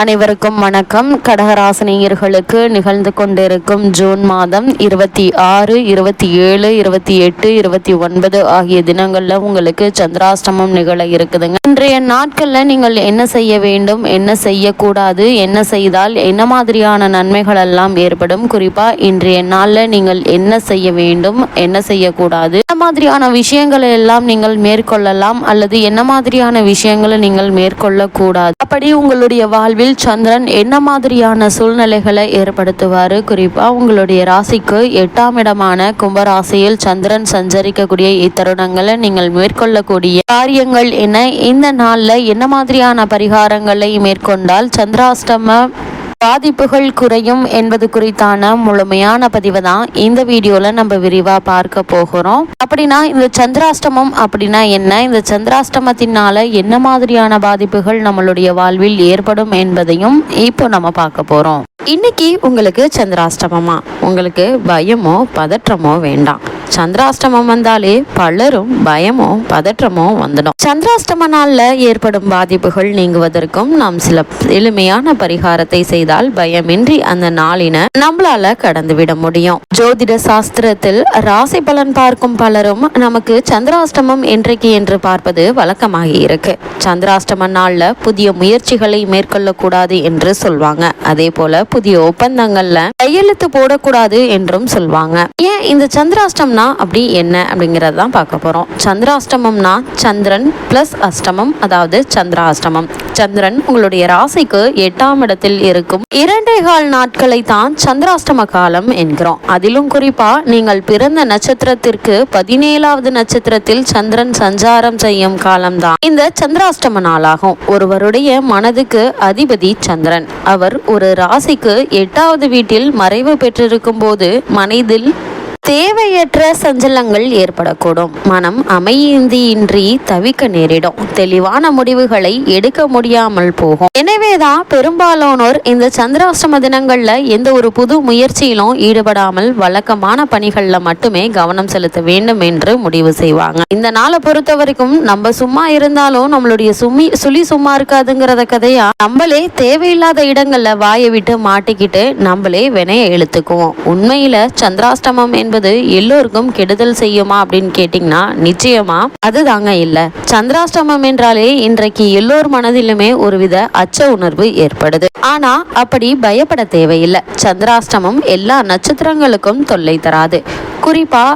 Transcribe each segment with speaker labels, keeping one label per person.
Speaker 1: அனைவருக்கும் வணக்கம். கடகராசினியர்களுக்கு நிகழ்ந்து கொண்டிருக்கும் ஜூன் மாதம் 26, 27, 28, 29 ஆகிய தினங்கள்ல உங்களுக்கு சந்திராஷ்டமம் நிகழ இருக்குதுங்க. இன்றைய நாட்கள்ல நீங்கள் என்ன செய்ய வேண்டும், என்ன செய்யக்கூடாது, என்ன செய்தால் என்ன மாதிரியான நன்மைகள் எல்லாம் ஏற்படும், குறிப்பா இன்றைய நாள்ல நீங்கள் என்ன செய்ய வேண்டும், என்ன செய்யக்கூடாது, என்ன மாதிரியான விஷயங்களை எல்லாம் நீங்கள் மேற்கொள்ளலாம் அல்லது என்ன மாதிரியான விஷயங்களை நீங்கள் மேற்கொள்ளக்கூடாது, அப்படி உங்களுடைய வாழ்வில் சந்திரன் என்ன மாதிரியான சூழ்நிலைகளை ஏற்படுத்துவாரு, குறிப்பா உங்களுடைய ராசிக்கு 8ஆம் இடமான கும்பராசியில் சந்திரன் சஞ்சரிக்கக்கூடிய இத்தருணங்களை நீங்கள் மேற்கொள்ளக்கூடிய காரியங்கள் என்ன, இந்த நாள்ல என்ன மாதிரியான பரிகாரங்களை மேற்கொண்டால் சந்திராஷ்டம பாதிப்புகள் குறையும் என்பது குறித்தான முழுமையான பதிவை தான் இந்த வீடியோல நம்ம விரிவா பார்க்க போகிறோம். அப்படின்னா இந்த சந்திராஷ்டமம் அப்படின்னா என்ன, இந்த சந்திராஷ்டமத்தினால என்ன மாதிரியான பாதிப்புகள் நம்மளுடைய வாழ்வில் ஏற்படும் என்பதையும் இப்போ நம்ம பார்க்க போறோம். இன்னைக்கு உங்களுக்கு சந்திராஷ்டமமா, உங்களுக்கு பயமோ பதற்றமோ வேண்டாம். சந்திராஷ்டமம் வந்தாலே பலரும் பயமோ பதற்றமோ வந்துடும். சந்திராஷ்டம நாள்ல ஏற்படும் பாதிப்புகள் நீங்குவதற்கும் நாம் சில எளிமையான பரிகாரத்தை செய்தால் பயமின்றி அந்த நாளினை நம்மளால கடந்துவிட முடியும். ஜோதிட சாஸ்திரத்தில் ராசி பலன் பார்க்கும் பலரும் நமக்கு சந்திராஷ்டமம் என்றைக்கு என்று பார்ப்பது வழக்கமாகி இருக்கு. சந்திராஷ்டம நாள்ல புதிய முயற்சிகளை மேற்கொள்ளக்கூடாது என்று சொல்வாங்க. அதே போல புதிய ஒப்பந்தங்கள்ல கையெழுத்து போடக்கூடாது என்றும் சொல்வாங்க. ஏன் இந்த சந்திராஷ்டம்னா அப்படி என்ன அப்படிங்கறதான் பார்க்க போறோம். சந்திராஷ்டமம்னா சந்திரன் பிளஸ் அஷ்டமம், அதாவது சந்திராஷ்டமம். சந்திரன் உங்களுடைய ராசிக்கு 8ஆம் இடத்தில் இருக்கும் 2.25 நாட்களை தான் சந்திராஷ்டம காலம் என்கிறோம். அதிலும் குறிப்பா நீங்கள் பிறந்த நட்சத்திரத்திற்கு 17வது நட்சத்திரத்தில் சந்திரன் சஞ்சாரம் செய்யும் காலம்தான் இந்த சந்திராஷ்டம நாளாகும். ஒருவருடைய மனதுக்கு அதிபதி சந்திரன். அவர் ஒரு ராசிக்கு 8வது வீட்டில் மறைவு பெற்றிருக்கும் போது மனதில் தேவையற்ற சஞ்சலங்கள் ஏற்படக்கூடும். மனம் அமைதியின்றி தவிக்க நேரிடும். தெளிவான முடிவுகளை எடுக்க முடியாமல் போகும். எனவேதான் பெரும்பாலானோர் இந்த சந்திராஷ்டம தினங்கள்ல எந்த ஒரு புது முயற்சியிலும் ஈடுபடாமல் வழக்கமான பணிகள்ல மட்டுமே கவனம் செலுத்த வேண்டும் என்று முடிவு செய்வாங்க. இந்த நாளை பொறுத்த வரைக்கும் நம்ம சும்மா இருந்தாலும் நம்மளுடைய சுழி சும்மா இருக்காதுங்கிறத கதையா நம்மளே தேவையில்லாத இடங்கள்ல வாயை விட்டு மாட்டிக்கிட்டு நம்மளே வினைய இழுத்துக்குவோம். உண்மையில சந்திராஷ்டமம் என்பது எல்லோருக்கும் கெடுதல் செய்யுமா அப்படின்னு கேட்டீங்கன்னா நிச்சயமா அதுதாங்க இல்ல. சந்திராஷ்டமம் என்றாலே இன்றைக்கு எல்லோர் மனதிலுமே ஒருவித அச்ச உணர்வு ஏற்படுது. ஆனா அப்படி பயப்பட தேவையில்லை. சந்திராஷ்டமம் எல்லா நட்சத்திரங்களுக்கும் தொல்லை தராது. குறிப்பா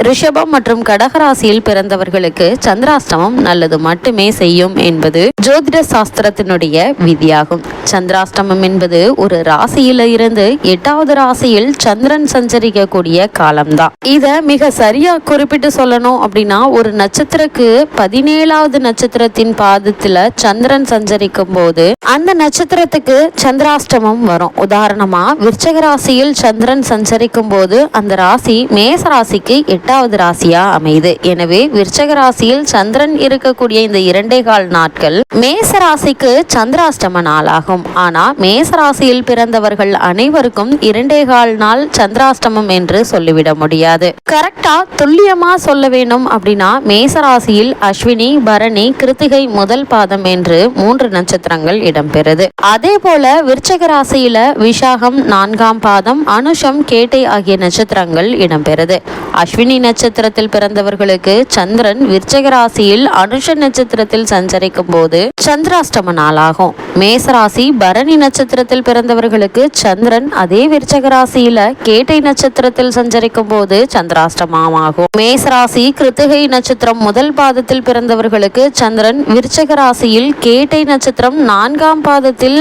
Speaker 1: ரிஷபம் மற்றும் கடகராசியில் பிறந்தவர்களுக்கு சந்திராஷ்டமம் நல்லது மட்டுமே செய்யும் என்பது ஜோதிட சாஸ்திரத்தினுடைய விதியாகும். சந்திராஷ்டமம் என்பது ஒரு ராசியில இருந்து 8வது ராசியில் சந்திரன் சஞ்சரிக்கக்கூடிய காலம்தான். இத மிக சரியா குறிப்பிட்டு சொல்லணும் அப்படின்னா ஒரு நட்சத்திரக்கு 17வது நட்சத்திரத்தின் பாதத்துல சந்திரன் சஞ்சரிக்கும் போது அந்த நட்சத்திரத்துக்கு சந்திராஷ்டமம் வரும். உதாரணமா விருச்சக ராசியில் சந்திரன் சஞ்சரிக்கும் போது அந்த ராசி மேச ராசிக்கு 8வது ராசியா அமையுது. எனவே விருச்சக ராசியில் சந்திரன் இருக்கக்கூடிய இந்த 2.25 நாட்கள் மேச ராசிக்கு சந்திராஷ்டம நாளாகும். ஆனா மேச ராசியில் பிறந்தவர்கள் அனைவருக்கும் 2.25 நாள் சந்திராஷ்டமம் என்று சொல்லிவிட முடியாது. கரெக்டா துல்லியமா சொல்ல வேண்டும் அப்படின்னா மேச ராசியில் அஸ்வினி, பரணி, கிருத்திகை முதல் பாதம் என்று 3 நட்சத்திரங்கள் இடம்பெறுது. அதே போல விருச்சக ராசியில விசாகம் 4ஆம் பாதம், அனுஷம், கேட்டை ஆகிய நட்சத்திரங்கள் இடம்பெறுது. அஸ்வினி நட்சத்திரத்தில் பிறந்தவர்களுக்கு சந்திரன் விருச்சக ராசியில் அனுஷ நட்சத்திரத்தில் சஞ்சரிக்கும் போது சந்திராஷ்டம நாளாகும். மேசராசி பரணி நட்சத்திரத்தில் பிறந்தவர்களுக்கு சந்திரன் அதே விருச்சக ராசியில கேட்டை நட்சத்திரத்தில் சஞ்சரிக்கும் போது சந்திராஷ்டமமாகும். மேசராசி கிருத்திகை நட்சத்திரம் முதல் பாதத்தில் பிறந்தவர்களுக்கு சந்திரன் விருச்சக ராசியில் கேட்டை நட்சத்திரம் 4ஆம் பாதத்தில்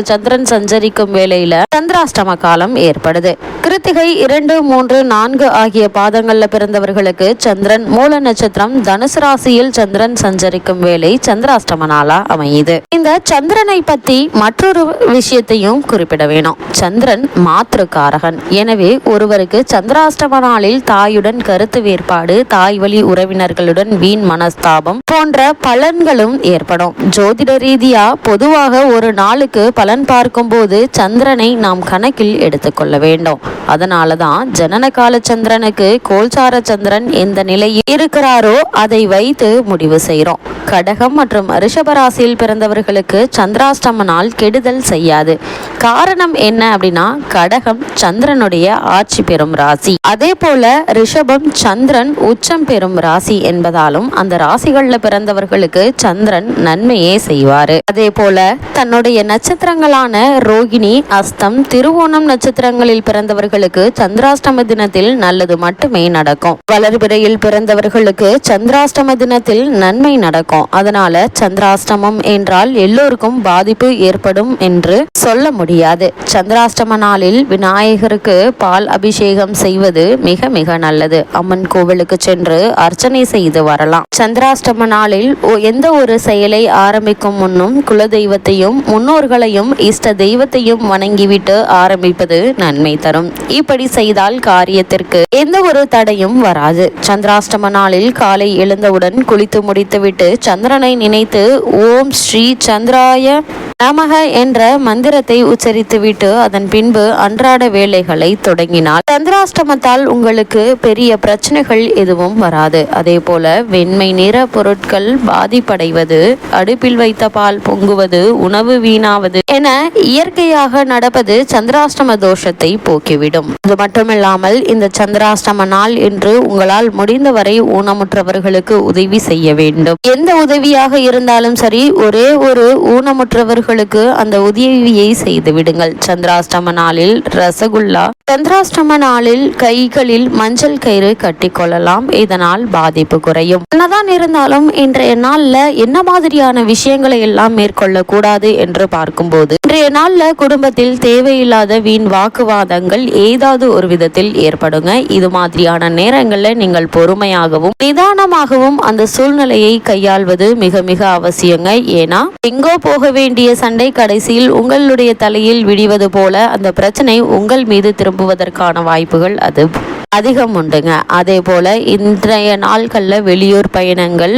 Speaker 1: சந்திரன் சஞ்சரிக்கும் வேளையில சந்திராஷ்டம காலம் ஏற்படுது. கிருத்திகை 2, 3, 4 ஆகிய பாதங்கள்ல பிறந்தவர்களுக்கு சந்திரன் மூல நட்சத்திரம் தனுசு ராசியில் சந்திரன் சஞ்சரிக்கும் வேளை சந்திராஷ்டம நாளா அமையுது. இந்த சந்திரனை பத்தி மற்றொரு விஷயத்தையும் குறிப்பிட வேணும். சந்திரன் மாத்ருகாரகன். எனவே ஒருவருக்கு சந்திராஷ்டம நாளில் தாயுடன் கருத்து வேறுபாடு, தாய் வழி உறவினர்களுடன் வீண் மனஸ்தாபம் போன்ற பலன்களும் ஏற்படும். ஜோதிட ரீதியா பொதுவாக ஒரு நாளுக்கு பலன் பார்க்கும் போது சந்திரனை நாம் கணக்கில் எடுத்துக்கொள்ள வேண்டும். அதனாலதான் ஜனன கால சந்திரனுக்கு கோல்சார சந்திரன் எந்த நிலையில் இருக்கிறாரோ அதை வைத்து முடிவு செய்கிறோம். கடகம் மற்றும் ரிஷபராசியில் பிறந்தவர்களுக்கு சந்திராஷ்டம நாள் கெடுதல் செய்யாது. காரணம் என்ன அப்படின்னா, கடகம் சந்திரனுடைய ஆட்சி பெறும் ராசி, அதே போல ரிஷபம் சந்திரன் உச்சம் பெறும் ராசி என்பதாலும் அந்த ராசிகள்ல பிறந்தவர்களுக்கு சந்திரன் நன்மையே செய்வாரு. அதே போல தன்னுடைய நட்சத்திரங்களான ரோகிணி, அஸ்தம், திருவோணம் நட்சத்திரங்களில் பிறந்தவர்களுக்கு சந்திராஷ்டம தினத்தில் நல்லது மட்டுமே நடக்கும். வளர்பிறையில் பிறந்தவர்களுக்கு சந்திராஷ்டம தினத்தில் நன்மை நடக்கும். அதனால சந்திராஷ்டமம் என்றால் எல்லோருக்கும் பாதிப்பு ஏற்படும் என்று சொல்ல முடியாது. சந்திராஷ்டம நாளில் விநாயகருக்கு பால் அபிஷேகம் செய்வது மிக மிக நல்லது. அம்மன் கோவிலுக்கு சென்று அர்ச்சனை செய்து வரலாம். சந்திராஷ்டம நாளில் எந்த ஒரு செயலை ஆரம்பிக்கும் முன்னும் குலதெய்வத்தையும் முன்னோர்களையும் இஷ்ட தெய்வத்தையும் வணங்கிவிட்டு ஆரம்பிப்பது நன்மை தரும். இப்படி செய்தால் காரியத்திற்கு எந்த ஒரு தடையும் வராது. சந்திராஷ்டம நாளில் காலை எழுந்தவுடன் குளித்து முடித்துவிட்டு சந்திரனை நினைத்து ஓம் ஸ்ரீ சந்திராய நமக என்ற மந்திரத்தை உச்சரித்துவிட்டு அதன் பின்பு அன்றாட வேலைகளை தொடங்கினால் சந்திராஷ்டமத்தால் உங்களுக்கு பெரிய பிரச்சனைகள் எதுவும் வராது. அதே போல வெண்மை நிற பொருட்கள் பாதிப்படைவது, அடுப்பில் வைத்த பால் பொங்குவது, உணவு வீணாவது என இயற்கையாக நடப்பது சந்திராஷ்டம தோஷத்தை போக்கிவிடும். அது மட்டுமில்லாமல் இந்த சந்திராஷ்டம நாள் என்று உங்களால் முடிந்தவரை ஊனமுற்றவர்களுக்கு உதவி செய்ய வேண்டும். எந்த உதவியாக இருந்தாலும் சரி, ஒரே ஒரு ஊனமுற்றவர்களுக்கு அந்த உதவியை செய்து விடுங்கள். சந்திராஷ்டம நாளில் ரசகுல்லா, சந்திராஷ்டம நாளில் கைகளில் மஞ்சள் கயிறு கட்டிக்கொள்ளலாம். இதனால் பாதிப்பு குறையும். என்னதான் இருந்தாலும் இன்றைய நாள்ல என்ன மாதிரியான விஷயங்களை எல்லாம் மேற்கொள்ள கூடாது என்று பார்க்கும்போது, இன்றைய நாள்ல குடும்பத்தில் தேவையில்லாத வீண் வாக்குவாதங்கள் ஏதாவது ஒரு விதத்தில் ஏற்படுங்க. இது மாதிரியான நேரங்கள்ல நீங்கள் பொறுமையாகவும் நிதானமாகவும் அந்த சூழ்நிலையை கையாள்வது மிக மிக அவசியங்க. ஏன்னா எங்கோ போக வேண்டிய சண்டை கடைசியில் உங்களுடைய தலையில் விடிவது போல அந்த பிரச்சனை உங்கள் மீது திரும்புவதற்கான வாய்ப்புகள் அது அதிகம் உண்டுங்க. அதே போல இன்றைய நாட்கள்ல வெளியூர் பயணங்கள்,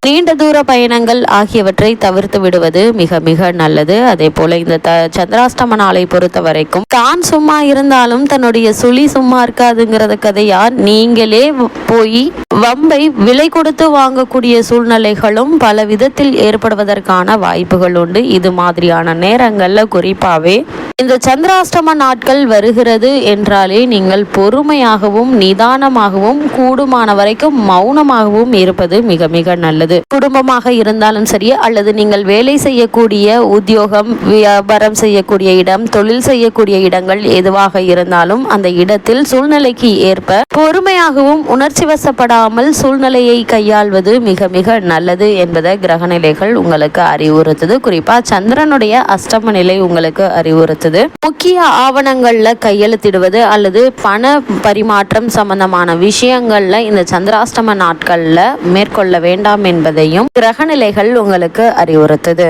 Speaker 1: நீண்ட தூர பயணங்கள் ஆகியவற்றை தவிர்த்து விடுவது மிக மிக நல்லது. அதே போல இந்த சந்திராஷ்டம நாளை பொறுத்த வரைக்கும் தான் சும்மா இருந்தாலும் தன்னுடைய சுழி சும்மா இருக்காதுங்கிறத கதையா நீங்களே போய் வம்பை விலை கொடுத்து வாங்கக்கூடிய சூழ்நிலைகளும் பல விதத்தில் ஏற்படுவதற்கான வாய்ப்புகள் உண்டு. இது மாதிரியான நேரங்கள்ல குறிப்பாவே இந்த சந்திராஷ்டம நாட்கள் வருகிறது என்றாலே நீங்கள் பொறுமையாகவும் நிதானமாகவும் கூடுமான வரைக்கும் மௌனமாகவும் இருப்பது மிக மிக நல்லது. குடும்பமாக இருந்தாலும் சரி, அல்லது நீங்கள் வேலை செய்யக்கூடிய உத்தியோகம், வியாபாரம் செய்யக்கூடிய இடம், தொழில் செய்யக்கூடிய இடங்கள் எதுவாக இருந்தாலும் அந்த இடத்தில் சூழ்நிலைக்கு ஏற்ப பொறுமையாகவும் உணர்ச்சி வசப்படாமல் சூழ்நிலையை கையாள்வது மிக மிக நல்லது என்பதை கிரகநிலைகள் உங்களுக்கு அறிவுறுத்துது. குறிப்பா சந்திரனுடைய அஷ்டம நிலை உங்களுக்கு அறிவுறுத்துது. முக்கிய ஆவணங்கள்ல கையெழுத்திடுவது அல்லது பண பரிமாற்றம் சம்பந்தமான விஷயங்கள்ல இந்த சந்திராஷ்டம நாட்கள்ல மேற்கொள்ள வேண்டாம் என்பதையும் கிரகநிலைகள் உங்களுக்கு அறிவுறுத்துது.